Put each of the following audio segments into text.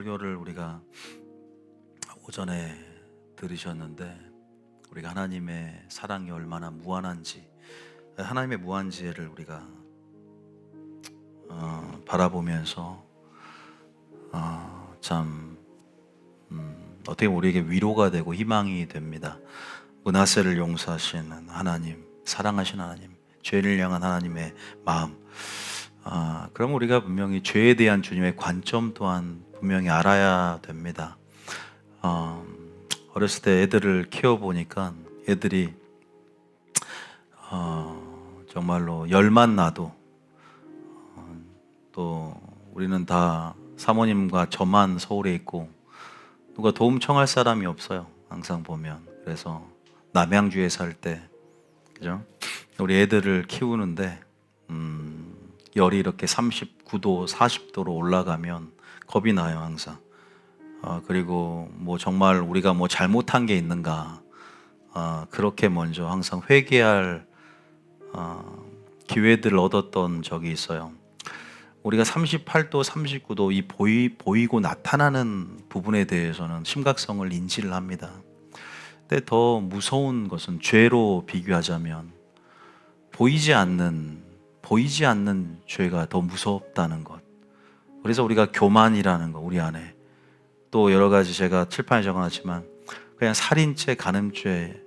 설교를 우리가 오전에 들으셨는데, 우리가 하나님의 사랑이 얼마나 무한한지, 하나님의 무한지혜를 우리가 바라보면서 참 어떻게 보면 우리에게 위로가 되고 희망이 됩니다. 므낫세를 용서하시는 하나님, 사랑하시는 하나님, 죄를 향한 하나님의 마음. 그럼 우리가 분명히 죄에 대한 주님의 관점 또한 분명히 알아야 됩니다. 어렸을 때 애들을 키워보니까 애들이 정말로 열만 나도 또 우리는 다 사모님과 저만 서울에 있고 누가 도움 청할 사람이 없어요. 항상 보면. 그래서 남양주에 살 때, 그죠? 우리 애들을 키우는데 열이 이렇게 39도, 40도로 올라가면 겁이 나요, 항상. 그리고 뭐 정말 우리가 뭐 잘못한 게 있는가, 그렇게 먼저 항상 회개할 기회들을 얻었던 적이 있어요. 우리가 38도, 39도 이 보이고 나타나는 부분에 대해서는 심각성을 인지를 합니다. 근데 더 무서운 것은 죄로 비교하자면 보이지 않는 죄가 더 무섭다는 것. 그래서 우리가 교만이라는 거, 우리 안에 또 여러 가지 제가 칠판에 적어놨지만 그냥 살인죄, 간음죄,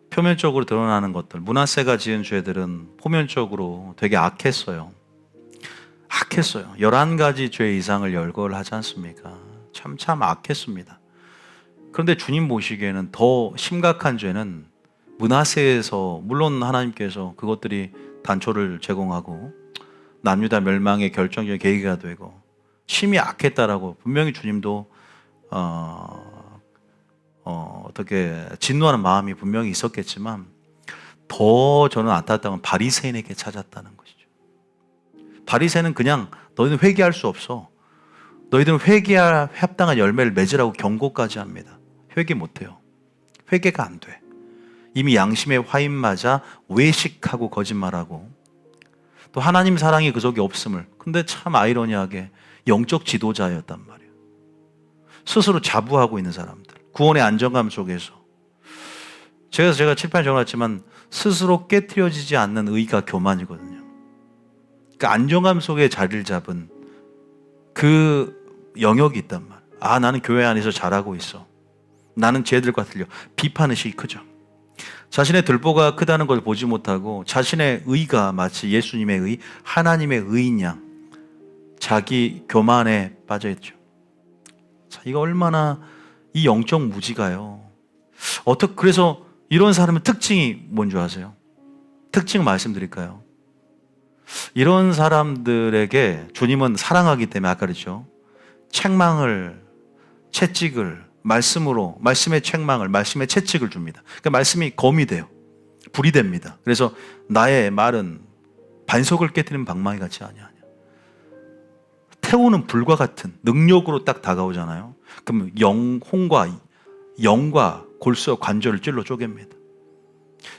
표면적으로 드러나는 것들, 므낫세가 지은 죄들은 표면적으로 되게 악했어요. 11가지 죄 이상을 열거하지 않습니까? 참 악했습니다. 그런데 주님 보시기에는 더 심각한 죄는 므낫세에서, 물론 하나님께서 그것들이 단초를 제공하고 남유다 멸망의 결정적인 계기가 되고 심히 악했다라고 분명히 주님도 어떻게 진노하는 마음이 분명히 있었겠지만, 더 저는 안타까운 건 바리새인에게 찾았다는 것이죠. 바리새는 그냥 너희는 회개할 수 없어, 너희들은 회개할 합당한 열매를 맺으라고 경고까지 합니다. 회개 못해요. 회개가 안 돼. 이미 양심의 화인 맞아 외식하고 거짓말하고 또 하나님 사랑이 그 속에 없음을. 근데 참 아이러니하게 영적 지도자였단 말이에요. 스스로 자부하고 있는 사람들, 구원의 안정감 속에서. 제가 칠판에 적어놨지만 스스로 깨트려지지 않는 의가 교만이거든요. 그 안정감 속에 자리를 잡은 그 영역이 있단 말이에요. 나는 교회 안에서 잘하고 있어, 나는 쟤들과 틀려. 비판의식이 크죠. 자신의 들보가 크다는 걸 보지 못하고 자신의 의가 마치 예수님의 의, 하나님의 의인 양 자기 교만에 빠져있죠. 자, 이거 얼마나 이 영적 무지가요. 그래서 이런 사람의 특징이 뭔지 아세요? 특징 말씀드릴까요? 이런 사람들에게 주님은 사랑하기 때문에 아까 그랬죠. 채찍을 말씀의 책망을, 말씀의 채찍을 줍니다. 그러니까 말씀이 검이 돼요. 불이 됩니다. 그래서 나의 말은 반석을 깨트리는 방망이 같이 아니야. 태우는 불과 같은 능력으로 딱 다가오잖아요. 그럼 영과 골수와 관절을 찔러 쪼갭니다.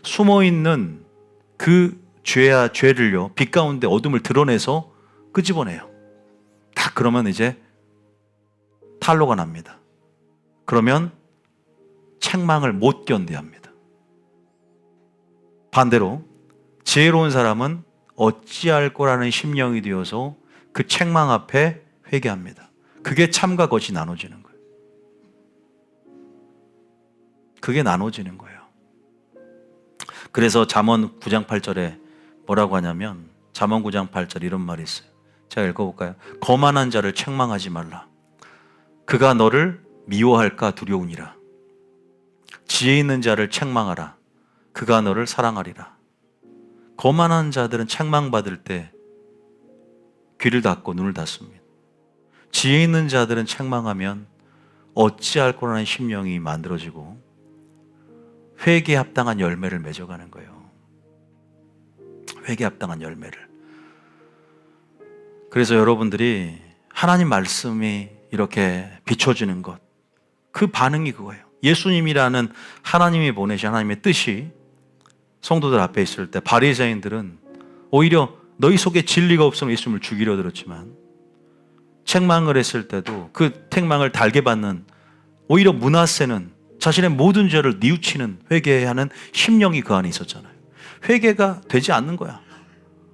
숨어있는 그 죄를요, 빛 가운데 어둠을 드러내서 끄집어내요. 딱 그러면 이제 탄로가 납니다. 그러면 책망을 못 견뎌합니다. 반대로 지혜로운 사람은 어찌할 거라는 심령이 되어서 그 책망 앞에 회개합니다. 그게 참과 것이 나눠지는 거예요. 그게 나눠지는 거예요. 그래서 잠언 9장 8절에 뭐라고 하냐면, 잠언 9장 8절 이런 말이 있어요. 제가 읽어볼까요? 거만한 자를 책망하지 말라. 그가 너를 미워할까 두려우니라. 지혜 있는 자를 책망하라. 그가 너를 사랑하리라. 거만한 자들은 책망받을 때 귀를 닫고 눈을 닫습니다. 지혜 있는 자들은 책망하면 어찌할 거라는 심령이 만들어지고 회개에 합당한 열매를 맺어가는 거예요. 회개에 합당한 열매를. 그래서 여러분들이 하나님 말씀이 이렇게 비춰지는 것, 그 반응이 그거예요. 예수님이라는 하나님이 보내신 하나님의 뜻이 성도들 앞에 있을 때 바리새인들은 오히려 너희 속에 진리가 없으면 예수님을 죽이려 들었지만 책망을 했을 때도 그 책망을 달게 받는, 오히려 므낫세는 자신의 모든 죄를 뉘우치는, 회개해야 하는 심령이 그 안에 있었잖아요. 회개가 되지 않는 거야.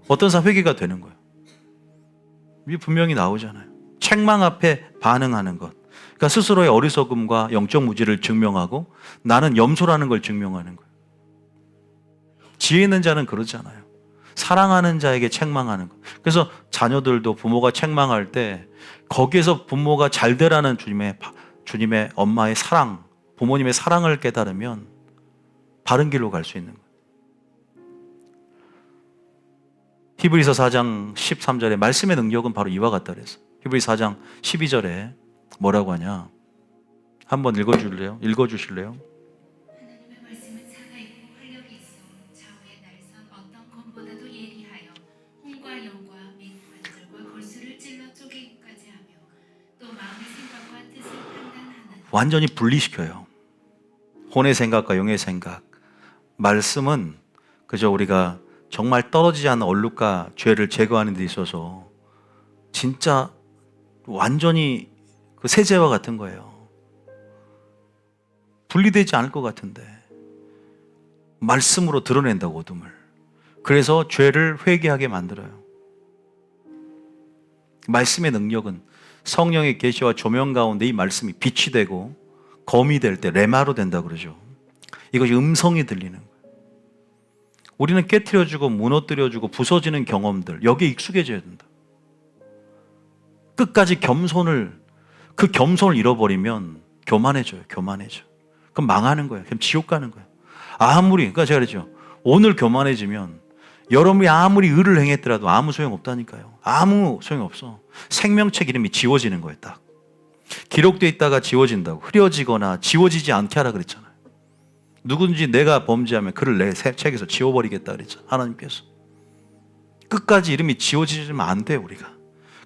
어떤 사람 회개가 되는 거야. 이게 분명히 나오잖아요. 책망 앞에 반응하는 것. 그러니까 스스로의 어리석음과 영적 무지를 증명하고 나는 염소라는 걸 증명하는 거예요. 지혜 있는 자는 그러잖아요. 사랑하는 자에게 책망하는 것. 그래서 자녀들도 부모가 책망할 때 거기에서 부모가 잘 되라는 주님의 엄마의 사랑, 부모님의 사랑을 깨달으면 바른 길로 갈 수 있는 거예요. 히브리서 4장 13절에 말씀의 능력은 바로 이와 같다 그랬어요. 히브리서 4장 12절에 뭐라고 하냐? 한번 읽어주실래요? 하나님의 말씀은 살아있고 활력이 있어 좌우의 날선 어떤 검보다도 예리하여 혼과 영과 및 관절과 골수를 찔러 쪼개기까지 하며 또 마음의 생각과 뜻을 판단하는. 완전히 분리시켜요. 혼의 생각과 영의 생각. 말씀은 그저 우리가 정말 떨어지지 않는 얼룩과 죄를 제거하는 데 있어서 진짜 완전히 그 세제와 같은 거예요. 분리되지 않을 것 같은데 말씀으로 드러낸다고, 어둠을. 그래서 죄를 회개하게 만들어요. 말씀의 능력은 성령의 계시와 조명 가운데 이 말씀이 빛이 되고 검이 될 때 레마로 된다고 그러죠. 이것이 음성이 들리는 거예요. 우리는 깨트려주고 무너뜨려주고 부서지는 경험들, 여기에 익숙해져야 된다. 끝까지 그 겸손을 잃어버리면 교만해져요. 그럼 망하는 거예요. 그럼 지옥 가는 거예요. 그러니까 제가 그랬죠. 오늘 교만해지면 여러분이 아무리 의를 행했더라도 아무 소용없다니까요. 아무 소용없어. 생명책 이름이 지워지는 거예요. 딱 기록되어 있다가 지워진다고. 흐려지거나 지워지지 않게 하라 그랬잖아요. 누군지 내가 범죄하면 그를 내 책에서 지워버리겠다 그랬잖아요. 하나님께서. 끝까지 이름이 지워지면 안 돼요. 우리가.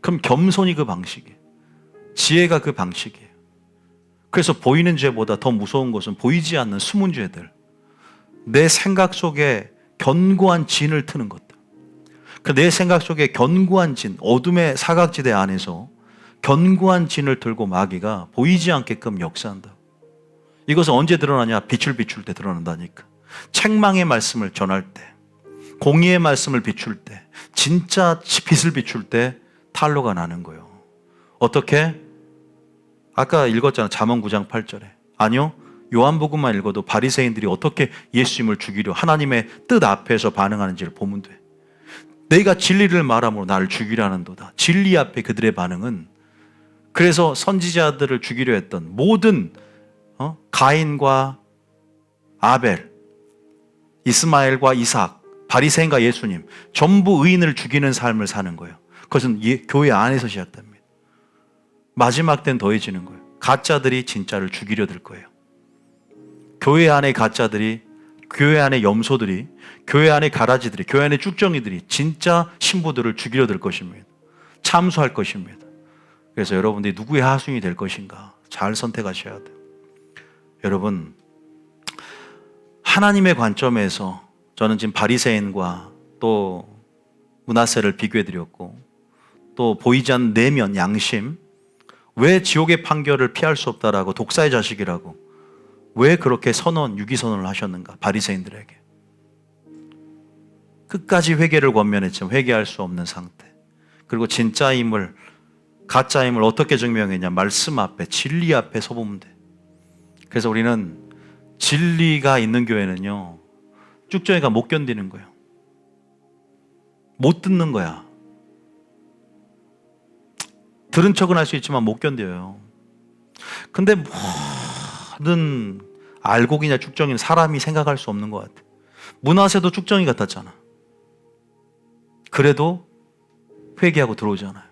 그럼 겸손이 그 방식이에요. 지혜가 그 방식이에요. 그래서 보이는 죄보다 더 무서운 것은 보이지 않는 숨은 죄들, 내 생각 속에 견고한 진을 트는 것들. 내 생각 속에 견고한 진, 어둠의 사각지대 안에서 견고한 진을 들고 마귀가 보이지 않게끔 역사한다. 이것은 언제 드러나냐? 빛을 비출 때 드러난다니까. 책망의 말씀을 전할 때, 공의의 말씀을 비출 때, 진짜 빛을 비출 때 탄로가 나는 거예요. 어떻게? 아까 읽었잖아. 잠언 9장 8절에. 아니요, 요한복음만 읽어도 바리새인들이 어떻게 예수님을 죽이려 하나님의 뜻 앞에서 반응하는지를 보면 돼. 내가 진리를 말함으로 나를 죽이려 하는도다. 진리 앞에 그들의 반응은, 그래서 선지자들을 죽이려 했던 모든 가인과 아벨, 이스마엘과 이삭, 바리새인과 예수님, 전부 의인을 죽이는 삶을 사는 거예요. 그것은 교회 안에서 시작됩니다. 마지막 때는 더해지는 거예요. 가짜들이 진짜를 죽이려 들 거예요. 교회 안에 가짜들이, 교회 안에 염소들이, 교회 안에 가라지들이, 교회 안에 쭉정이들이 진짜 신부들을 죽이려 들 것입니다. 참수할 것입니다. 그래서 여러분들이 누구의 하수인이 될 것인가 잘 선택하셔야 돼요. 여러분, 하나님의 관점에서 저는 지금 바리새인과 또 므낫세를 비교해 드렸고, 또 보이지 않는 내면, 양심, 왜 지옥의 판결을 피할 수 없다라고, 독사의 자식이라고 왜 그렇게 유기선언을 하셨는가? 바리새인들에게 끝까지 회개를 권면했지만 회개할 수 없는 상태. 그리고 진짜임을, 가짜임을 어떻게 증명했냐? 말씀 앞에, 진리 앞에 서보면 돼. 그래서 우리는 진리가 있는 교회는요, 쭉정이가 못 견디는 거예요. 못 듣는 거야. 들은 척은 할 수 있지만 못 견뎌요. 근데 모든 알곡이냐 쭉정이는 사람이 생각할 수 없는 것 같아. 므낫세도 쭉정이 같았잖아. 그래도 회개하고 들어오잖아요.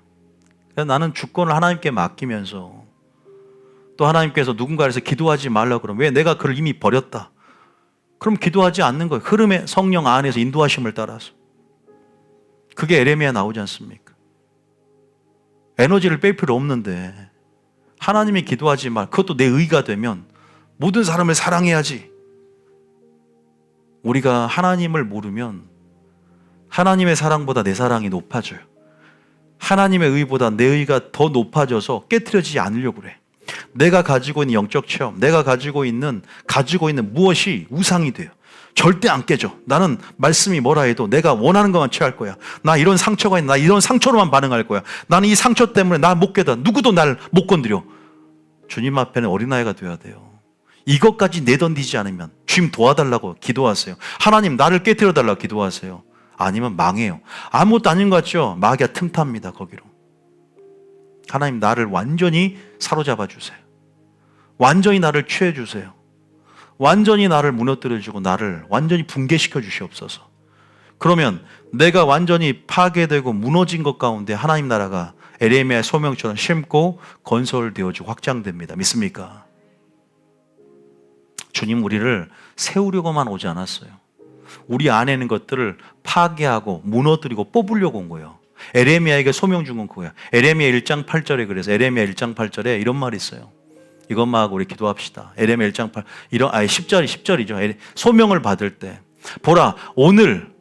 나는 주권을 하나님께 맡기면서, 또 하나님께서 누군가에서 기도하지 말라고 그러면, 왜? 내가 그를 이미 버렸다. 그럼 기도하지 않는 거예요. 흐름의 성령 안에서 인도하심을 따라서. 그게 에레미야 나오지 않습니까? 에너지를 뺄 필요 없는데 하나님이 기도하지 말, 그것도 내 의가 되면 모든 사람을 사랑해야지. 우리가 하나님을 모르면 하나님의 사랑보다 내 사랑이 높아져요. 하나님의 의보다 내 의가 더 높아져서 깨트려지지 않으려고 그래. 내가 가지고 있는 영적 체험, 내가 가지고 있는 무엇이 우상이 돼요. 절대 안 깨져. 나는 말씀이 뭐라 해도 내가 원하는 것만 취할 거야. 나 이런 상처가 있나? 나 이런 상처로만 반응할 거야. 나는 이 상처 때문에 나 못 깨다. 누구도 날 못 건드려. 주님 앞에는 어린아이가 돼야 돼요. 이것까지 내던지지 않으면 주님 도와달라고 기도하세요. 하나님 나를 깨트려 달라고 기도하세요. 아니면 망해요. 아무것도 아닌 것 같죠? 마귀가 틈탑니다. 거기로. 하나님 나를 완전히 사로잡아 주세요. 완전히 나를 취해 주세요. 완전히 나를 무너뜨려 주고 나를 완전히 붕괴시켜 주시옵소서. 그러면 내가 완전히 파괴되고 무너진 것 가운데 하나님 나라가 에레미야의 소명처럼 심고 건설되어지고 확장됩니다. 믿습니까? 주님 우리를 세우려고만 오지 않았어요. 우리 안에 있는 것들을 파괴하고 무너뜨리고 뽑으려고 온 거예요. 에레미야에게 소명 준 건 그거예요. 에레미야 1장 8절에 그래서 에레미야 1장 8절에 이런 말이 있어요. 이것만 하고 우리 기도합시다. 에레미야 1장 8 10절이죠. 소명을 받을 때 보라 오늘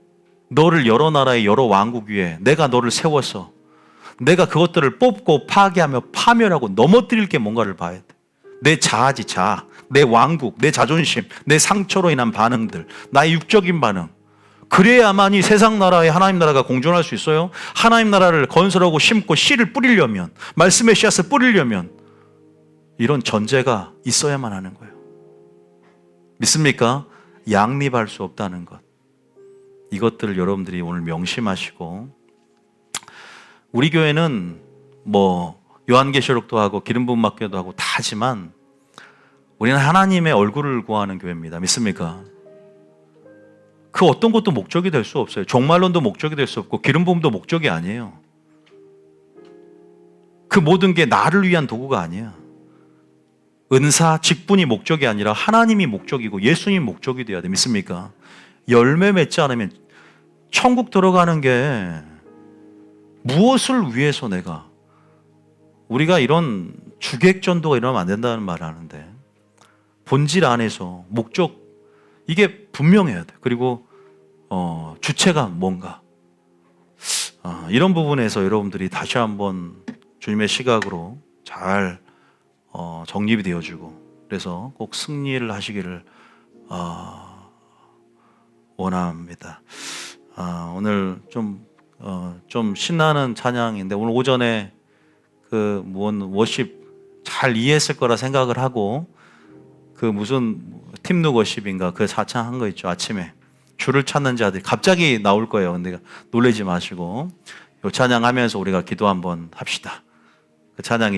너를 여러 나라의 여러 왕국 위에 내가 너를 세워서 내가 그것들을 뽑고 파괴하며 파멸하고 넘어뜨릴 게 뭔가를 봐야 돼. 내 자아지 자아, 내 왕국, 내 자존심, 내 상처로 인한 반응들, 나의 육적인 반응. 그래야만이 세상 나라에 하나님 나라가 공존할 수 있어요. 하나님 나라를 건설하고 심고 씨를 뿌리려면, 말씀의 씨앗을 뿌리려면 이런 전제가 있어야만 하는 거예요. 믿습니까? 양립할 수 없다는 것. 이것들을 여러분들이 오늘 명심하시고, 우리 교회는 요한계시록도 하고 기름 부음 맡기도 하고 다 하지만 우리는 하나님의 얼굴을 구하는 교회입니다. 믿습니까? 그 어떤 것도 목적이 될 수 없어요. 종말론도 목적이 될 수 없고 기름 부음도 목적이 아니에요. 그 모든 게 나를 위한 도구가 아니야. 은사, 직분이 목적이 아니라 하나님이 목적이고 예수님이 목적이 돼야 돼. 믿습니까? 열매 맺지 않으면 천국 들어가는 게 무엇을 위해서 우리가 이런 주객전도가 일어나면 안 된다는 말을 하는데 본질 안에서 목적 이게 분명해야 돼. 그리고 주체가 뭔가 이런 부분에서 여러분들이 다시 한번 주님의 시각으로 잘 정립이 되어지고 그래서 꼭 승리를 하시기를 원합니다. 오늘 좀 신나는 찬양인데 오늘 오전에 워십 잘 이해했을 거라 생각을 하고 무슨 팀룩 워십인가 그 자창한 거 있죠. 아침에 주를 찾는 자들이 갑자기 나올 거예요. 근데 놀라지 마시고 이 찬양하면서 우리가 기도 한번 합시다. 그 찬양이